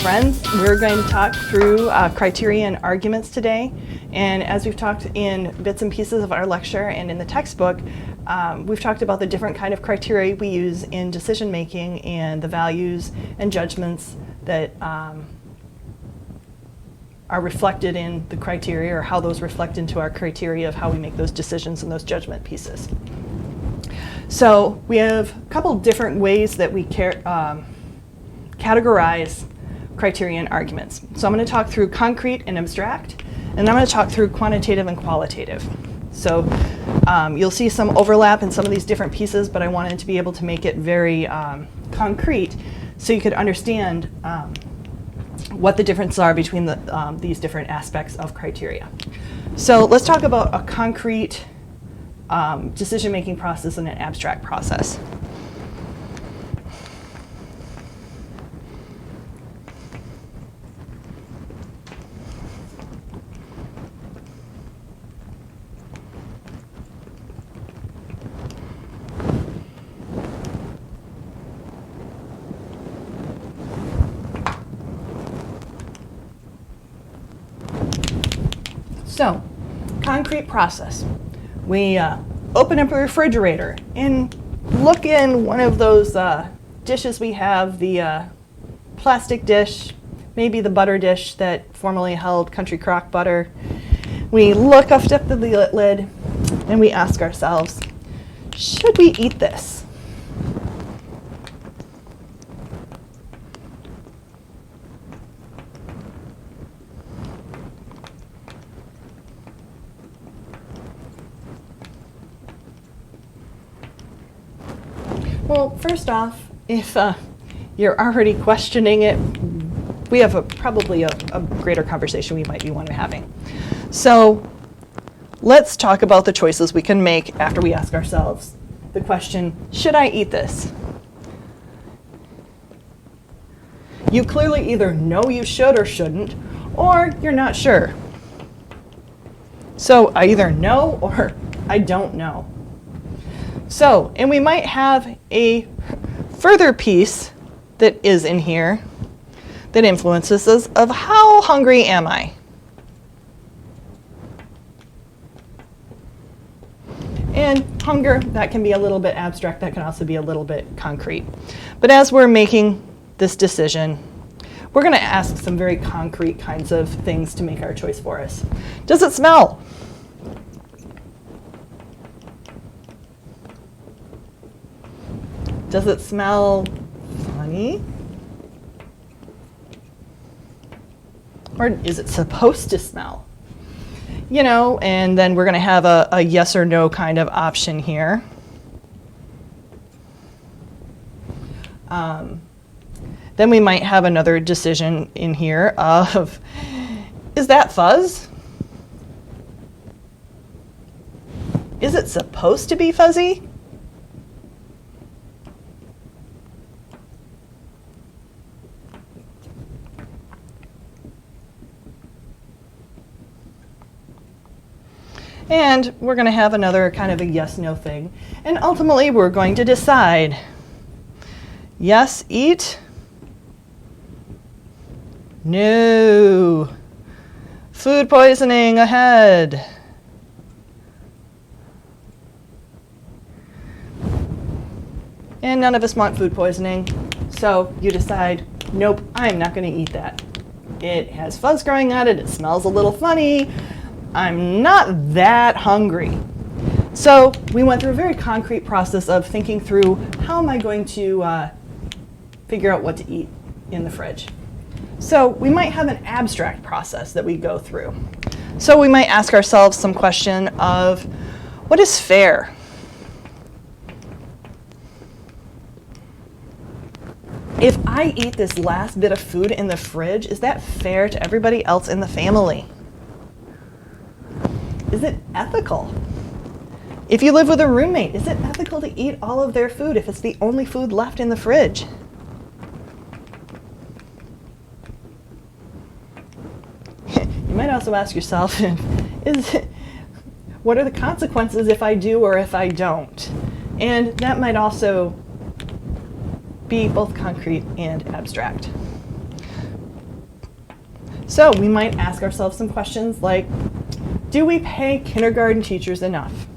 friends. We're going to talk through criteria and arguments today. And as we've talked in bits and pieces of our lecture and in the textbook, we've talked about the different kind of criteria we use in decision making and the values and judgments that are reflected in the criteria, or how those reflect into our criteria of how we make those decisions and those judgment pieces. So we have a couple different ways that we categorize criteria and arguments. So I'm going to talk through concrete and abstract, and I'm going to talk through quantitative and qualitative. So you'll see some overlap in some of these different pieces, but I wanted to be able to make it very concrete so you could understand what the differences are between these different aspects of criteria. So let's talk about a concrete decision-making process and an abstract process. So, concrete process. We open up a refrigerator and look in one of those dishes we have, the plastic dish, maybe the butter dish that formerly held country crock butter. We look up the lid and we ask ourselves, should we eat this? Well, first off, if you're already questioning it, we have probably a greater conversation we might be having. So let's talk about the choices we can make after we ask ourselves the question, should I eat this? You clearly either know you should or shouldn't, or you're not sure. So I either know or I don't know. So, and we might have a further piece that is in here that influences us of how hungry am I? And hunger, that can be a little bit abstract, that can also be a little bit concrete. But as we're making this decision, we're going to ask some very concrete kinds of things to make our choice for us. Does it smell? Does it smell funny? Or is it supposed to smell? You know, and then we're going to have a yes or no kind of option here. Then we might have another decision in here of, is that fuzz? Is it supposed to be fuzzy? And we're going to have another kind of a yes-no thing. And ultimately, we're going to decide, yes, eat. No. Food poisoning ahead. And none of us want food poisoning. So you decide, nope, I'm not going to eat that. It has fuzz growing on it. It smells a little funny. I'm not that hungry. So we went through a very concrete process of thinking through, how am I going to figure out what to eat in the fridge? So we might have an abstract process that we go through. So we might ask ourselves some question of, what is fair? If I eat this last bit of food in the fridge, is that fair to everybody else in the family? Is it ethical? If you live with a roommate, is it ethical to eat all of their food if it's the only food left in the fridge? You might also ask yourself, what are the consequences if I do or if I don't? And that might also be both concrete and abstract. So we might ask ourselves some questions like, do we pay kindergarten teachers enough?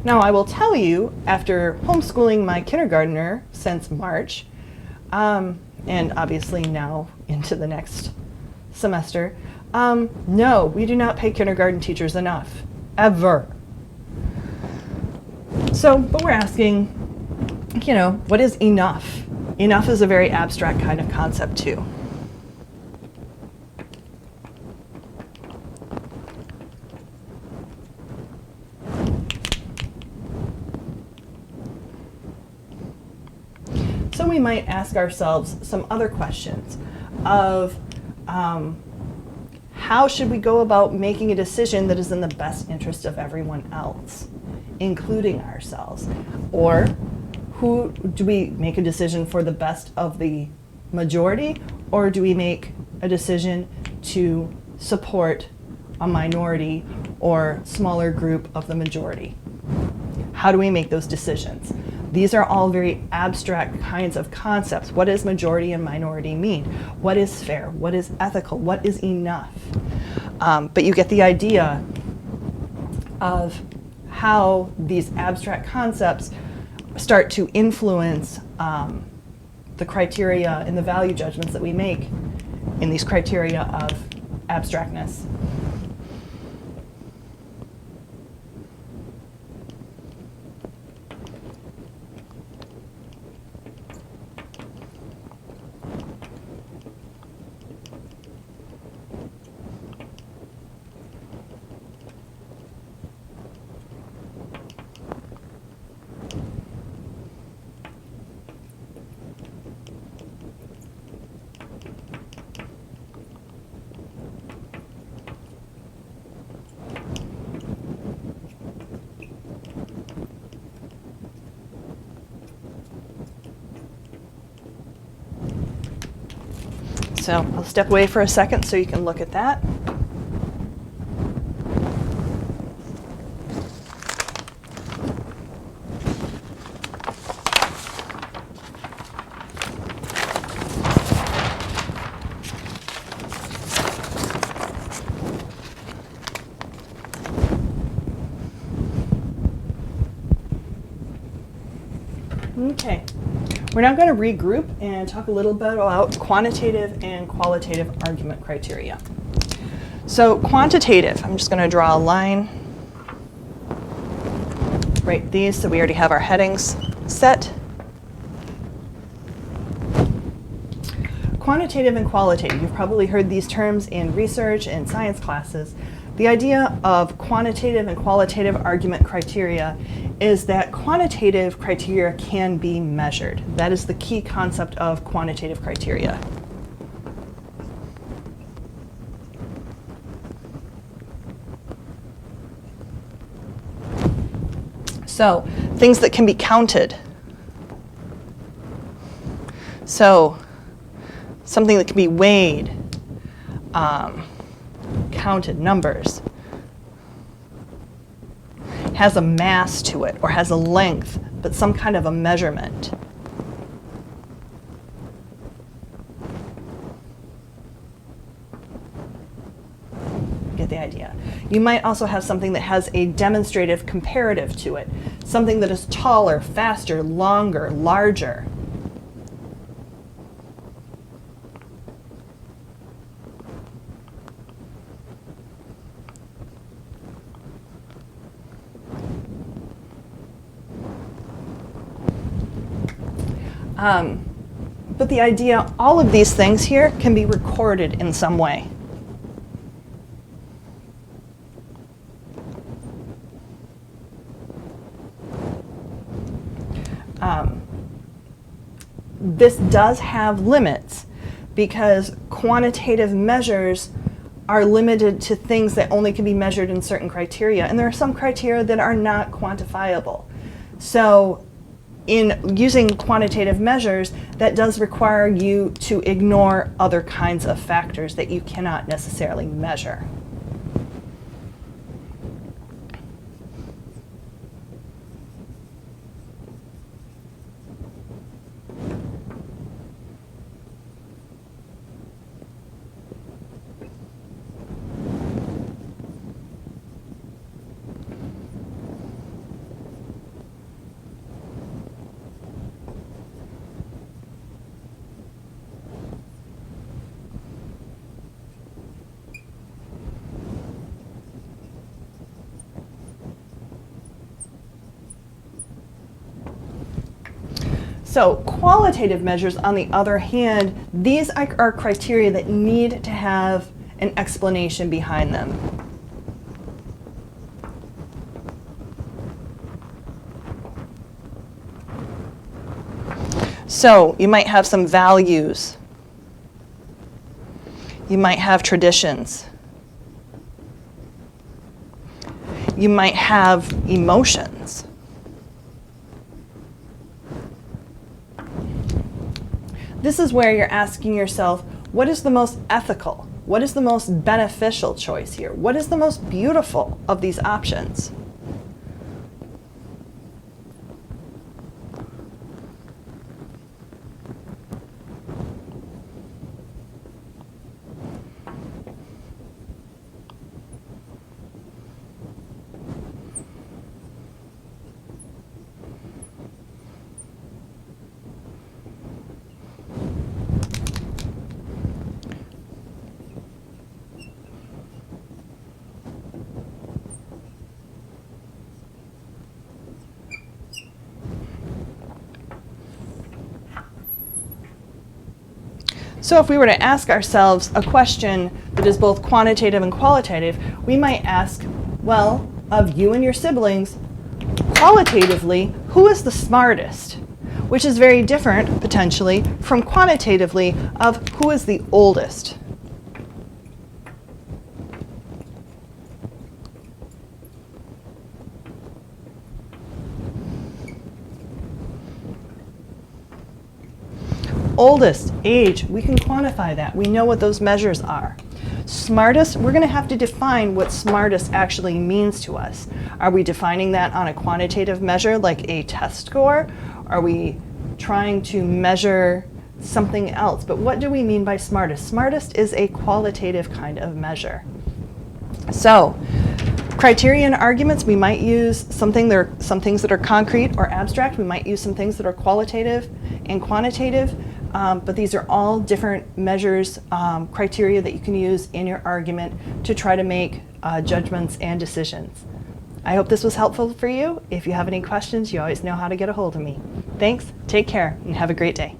Now, I will tell you, after homeschooling my kindergartner since March, and obviously now into the next semester, no, we do not pay kindergarten teachers enough, ever. So, but we're asking, what is enough? Enough is a very abstract kind of concept too. So we might ask ourselves some other questions of how should we go about making a decision that is in the best interest of everyone else, including ourselves? Or do we make a decision for the best of the majority, or do we make a decision to support a minority or smaller group of the majority? How do we make those decisions? These are all very abstract kinds of concepts. What does majority and minority mean? What is fair? What is ethical? What is enough? But you get the idea of how these abstract concepts start to influence the criteria and the value judgments that we make in these criteria of abstractness. So I'll step away for a second so you can look at that. Okay. We're now going to regroup and talk a little bit about quantitative and qualitative argument criteria. So quantitative, I'm just going to draw a line, write these so we already have our headings set. Quantitative and qualitative, you've probably heard these terms in research and science classes. The idea of quantitative and qualitative argument criteria is that quantitative criteria can be measured. That is the key concept of quantitative criteria. So, things that can be counted. So, something that can be weighed, counted, numbers, has a mass to it or has a length, but some kind of a measurement. Get the idea. You might also have something that has a demonstrative comparative to it, something that is taller, faster, longer, larger. But the idea, all of these things here can be recorded in some way. This does have limits because quantitative measures are limited to things that only can be measured in certain criteria, and there are some criteria that are not quantifiable. So in using quantitative measures, that does require you to ignore other kinds of factors that you cannot necessarily measure. So qualitative measures, on the other hand, these are criteria that need to have an explanation behind them. So you might have some values. You might have traditions. You might have emotions. This is where you're asking yourself, what is the most ethical? What is the most beneficial choice here? What is the most beautiful of these options? So if we were to ask ourselves a question that is both quantitative and qualitative, we might ask, well, of you and your siblings, qualitatively, who is the smartest? Which is very different, potentially, from quantitatively of who is the oldest. Oldest, age, we can quantify that. We know what those measures are. Smartest, we're going to have to define what smartest actually means to us. Are we defining that on a quantitative measure like a test score? Are we trying to measure something else? But what do we mean by smartest? Smartest is a qualitative kind of measure. So, criteria and arguments, we might use some things that are concrete or abstract. We might use some things that are qualitative and quantitative. But these are all different measures, criteria that you can use in your argument to try to make judgments and decisions. I hope this was helpful for you. If you have any questions, you always know how to get a hold of me. Thanks, take care, and have a great day.